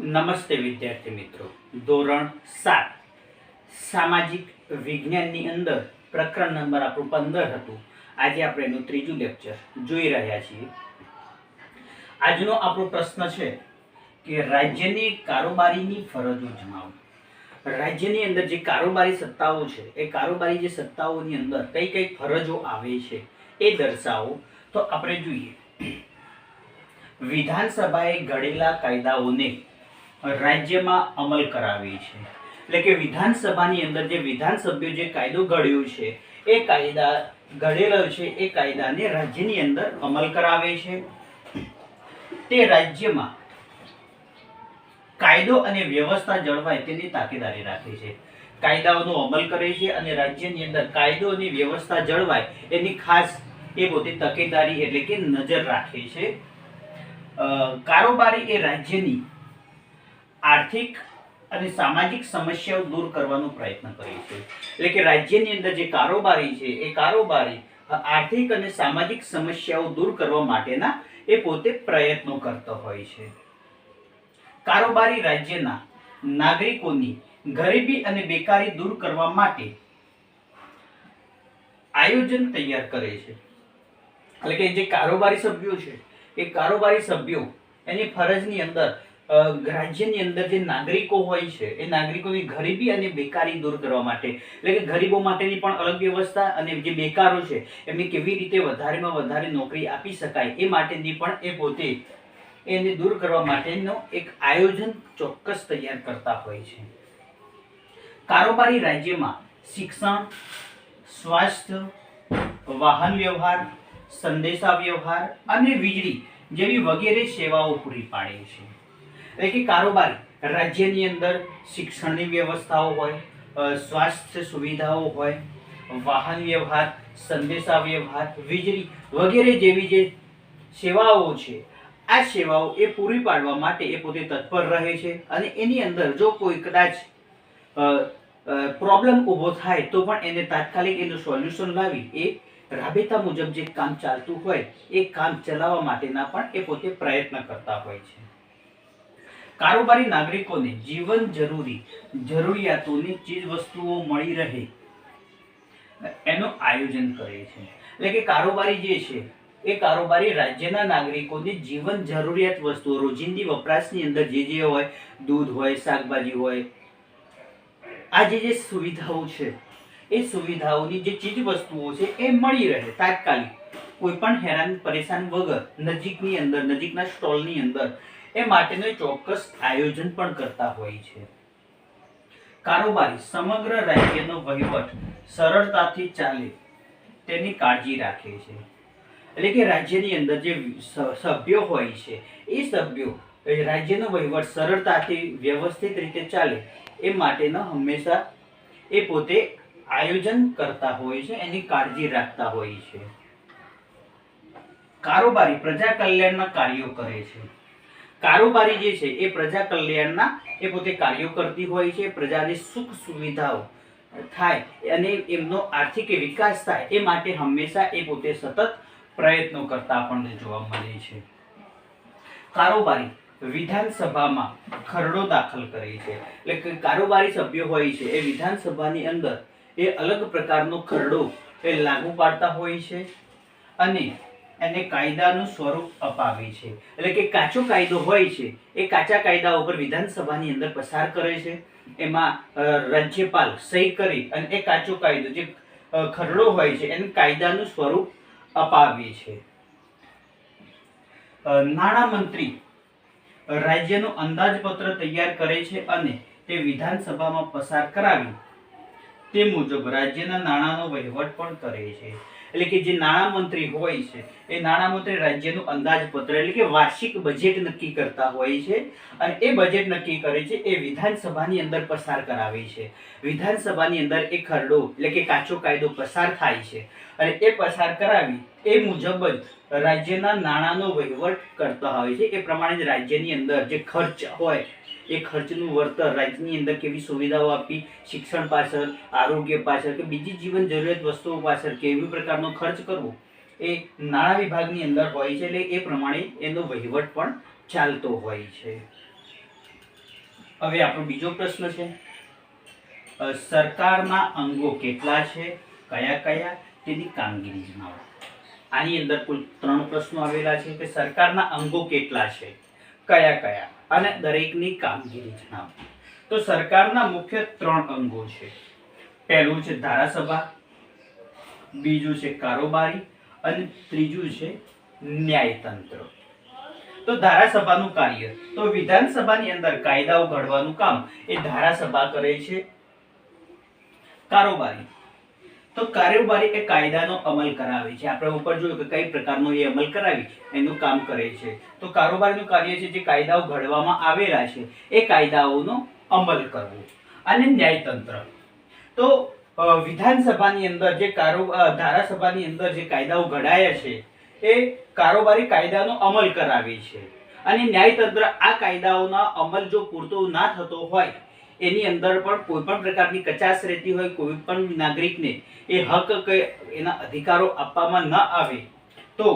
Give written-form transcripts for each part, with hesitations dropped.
નમસ્તે વિદ્યાર્થી મિત્રો, ધોરણ 7 સામાજિક વિજ્ઞાનની અંદર પ્રકરણ નંબર આપણું 15 હતું. આજે આપણે એનું ત્રીજું લેક્ચર જોઈ રહ્યા છીએ. આજનો આપણો પ્રશ્ન છે કે રાજ્યની કારોબારીની ફરજો જણાવો. રાજ્યની અંદર જે કારોબારી સત્તાઓ છે એ કારોબારી જે સત્તાઓની અંદર કઈ કઈ ફરજો આવે છે એ દર્શાવો. તો આપણે જોઈએ, વિધાનસભાએ ઘડેલા કાયદાઓને રાજ્યમાં અમલ કરાવે છે. એટલે કે વિધાનસભાની અંદર જે વિધાનસભ્યો જે કાયદો ઘડ્યો છે એ કાયદા ઘડેલો છે એ કાયદાને રાજ્યની અંદર અમલ કરાવે છે. તે રાજ્યમાં કાયદો અને વ્યવસ્થા જળવાય તેની તાકેદારી રાખે છે. કાયદાઓનો અમલ કરે છે અને રાજ્યની અંદર કાયદો અને વ્યવસ્થા જળવાય એની ખાસ એ પોતે તકેદારી એટલે કે નજર રાખે છે. કારોબારી એ રાજ્યની આર્થિક અને સામાજિક સમસ્યાઓ દૂર કરવાનો પ્રયત્ન કરે છે. એટલે કે રાજ્યની અંદર જે કારોબારી છે એ કારોબારી આર્થિક અને સામાજિક સમસ્યાઓ દૂર કરવા માટેના એ પોતે પ્રયત્નો કરતો હોય છે. કારોબારી રાજ્યના નાગરિકોની ગરીબી અને બેકારી દૂર કરવા માટે આયોજન તૈયાર કરે છે. એટલે કે જે કારોબારી સભ્યો છે એ કારોબારી સભ્યો એની ફરજની અંદર રાજ્યની અંદર જે નાગરિકો હોય છે એ નાગરિકોની ગરીબી અને બેકારી દૂર કરવા માટે, એટલે કે ગરીબો માટેની પણ અલગ વ્યવસ્થા અને જે બેકારો છે એમને કેવી રીતે વધારેમાં વધારે નોકરી આપી શકાય એ માટેની પણ એ પોતે એને દૂર કરવા માટેનો એક આયોજન ચોક્કસ તૈયાર કરતા હોય છે. કારોબારી રાજ્યમાં શિક્ષણ, સ્વાસ્થ્ય, વાહન વ્યવહાર, સંદેશા વ્યવહાર અને વીજળી જેવી વગેરે સેવાઓ પૂરી પાડે છે. એટલે કે કારોબારી રાજ્યની અંદર શિક્ષણની વ્યવસ્થાઓ હોય, સ્વાસ્થ્ય સુવિધાઓ હોય, વાહન વ્યવહાર, સંદેશા વ્યવહાર, વીજળી વગેરે જેવી જે સેવાઓ છે આ સેવાઓ એ પૂરી પાડવા માટે એ પોતે તત્પર રહે છે. અને એની અંદર જો કોઈ કદાચ પ્રોબ્લેમ ઊભો થાય તો પણ એને તાત્કાલિક એનું સોલ્યુશન લાવી એ રાબેતા મુજબ જે કામ ચાલતું હોય એ કામ ચલાવવા માટેના પણ એ પોતે પ્રયત્ન કરતા હોય છે. કારોબારી નાગરિકોને જીવન જરૂરી જરૂરિયાતોની ચીજ વસ્તુઓ મળી રહે એનું આયોજન કરે છે. એટલે કે કારોબારી જે છે એ કારોબારી રાજ્યના નાગરિકોને જીવન જરૂરિયાત વસ્તુઓ રોજિંદી વપરાશની અંદર જે હોય, દૂધ હોય, શાકભાજી હોય, આ જે સુવિધાઓ છે એ સુવિધાઓની જે ચીજ વસ્તુઓ છે એ મળી રહે તાત્કાલિક, કોઈ પણ હેરાન પરેશાન વગર નજીકની અંદર નજીકના સ્ટોલની અંદર એ માટેનું ચોક્કસ આયોજન પણ કરતા હોય છે. કારોબારી સમગ્ર રાજ્યનો વહીવટ સરળતાથી ચાલે તેની કાળજી રાખે છે. એટલે કે રાજ્યની અંદર જે સભ્યો હોય છે એ સભ્યો રાજ્યનો વહીવટ સરળતાથી વ્યવસ્થિત રીતે ચાલે એ માટેનો હંમેશા એ પોતે આયોજન કરતા હોય છે, એની કાળજી રાખતા હોય છે. કારોબારી પ્રજા કલ્યાણના કાર્યો કરે છે. કારોબારી જે છે એ પ્રજા કલ્યાણના એ પોતે કાર્યો કરતી હોય છે. પ્રજાની સુખ સુવિધાઓ થાય અને એમનો આર્થિક વિકાસ થાય એ માટે હંમેશા એ પોતે સતત પ્રયત્નો કરતા આપણને જોવા મળે છે. કારોબારી વિધાનસભામાં ખરડો દાખલ કરે છે. એટલે કે કારોબારી સભ્યો હોય છે એ વિધાનસભાની અંદર એ અલગ પ્રકારનો ખરડો એ લાગુ પાડતા હોય છે અને એને કાયદાનું સ્વરૂપ અપાવે છે. એટલે કે કાચો કાયદો હોય છે એ કાચા કાયદા ઉપર વિધાનસભાની અંદર પસાર કરે છે. એમાં રાજ્યપાલ સહી કરી અને એ કાચો કાયદો જે ખરડો હોય છે એને કાયદાનું સ્વરૂપ અપાવે છે. નાણામંત્રી રાજ્યનું અંદાજપત્ર તૈયાર કરે છે અને તે વિધાનસભામાં પસાર કરાવી તે મુજબ રાજ્યના નાણાંનો વહીવટ પણ કરે છે. એટલે કે જે નાણામંત્રી હોય છે એ નાણામંત્રી રાજ્યનું અંદાજપત્ર એટલે કે વાર્ષિક બજેટ નક્કી કરતા હોય છે અને એ બજેટ નક્કી કરે છે એ વિધાનસભાની અંદર પસાર કરાવે છે. વિધાનસભાની અંદર એ ખરડો એટલે કે કાચો કાયદો પસાર થાય છે અને એ પસાર કરાવી એ મુજબ જ રાજ્યના નાણાંનો વહીવટ કરતા હોય છે. એ પ્રમાણે જ રાજ્યની અંદર જે ખર્ચ હોય એ ખર્ચનું વળતર રાજ્યની અંદર કેવી સુવિધાઓ આપી, શિક્ષણ પાછળ, આરોગ્ય પાછળ કે બીજી જીવન જરૂરિયાત વસ્તુઓ પાછળ કેવી પ્રકારનો ખર્ચ કરવો એ નાણાં વિભાગની અંદર હોય છે. એટલે એ પ્રમાણે એનો વહીવટ પણ ચાલતો હોય છે. હવે આપણો બીજો પ્રશ્ન છે, સરકારના અંગો કેટલા છે, કયા કયા, તેની કામગીરી જણાવો. આની અંદર કુલ 3 પ્રશ્નો આવેલા છે કે સરકારના અંગો કેટલા છે, કયા કયા અને દરેકની કામગીરી જણાવો. તો સરકારના મુખ્ય 3 અંગો છે. પહેલું છે ધારાસભા, બીજું છે કારોબારી અને ત્રીજું છે ન્યાયતંત્ર. તો ધારાસભાનું કાર્ય, તો વિધાનસભાની અંદર કાયદાઓ ઘડવાનું કામ એ ધારાસભા કરે છે. કારોબારી, તો કારોબારી એ કાયદાનો અમલ કરાવે છે. આપણે ઉપર જોયું કે કઈ પ્રકારનો એ અમલ કરાવી એનું કામ કરે છે. તો કારોબારીનું કાર્ય છે જે કાયદાઓ ઘડવામાં આવેલા છે એ કાયદાઓનો અમલ કરવો. અને ન્યાયતંત્ર, તો વિધાનસભાની અંદર જે ધારાસભાની અંદર જે કાયદાઓ ઘડાયા છે એ કારોબારી કાયદાનો અમલ કરાવે છે. અને ન્યાયતંત્ર આ કાયદાઓના અમલ જો પૂરતો ના થતો હોય, એની અંદર પણ કોઈ પણ પ્રકારની કચાશ રહેતી હોય, કોઈ પણ નાગરિકને એ હક કે એના અધિકારો આપવામાં ન આવે તો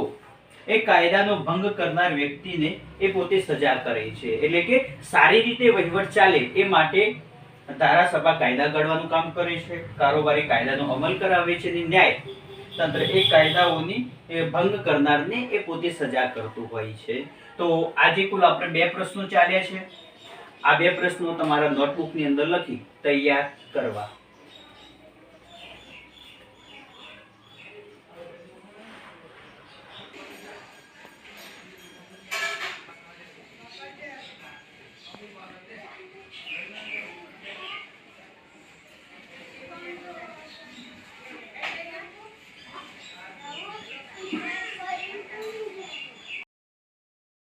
એ કાયદાનો ભંગ કરનાર વ્યક્તિને એ પોતે સજા કરે છે. એટલે કે સારી રીતે વહીવટ ચાલે એ માટે ધારાસભા કાયદા ઘડવાનું કામ કરે છે, કારોબારી કાયદાનો અમલ કરાવે છે અને ન્યાય તંત્ર એ કાયદાઓની ભંગ કરનારને એ પોતે સજા કરતું હોય છે. તો આજે કુલ આપણે 2 પ્રશ્નો ચાલ્યા છે. આ 2 પ્રશ્નો તમારા નોટબુકની અંદર લખી તૈયાર કરવા.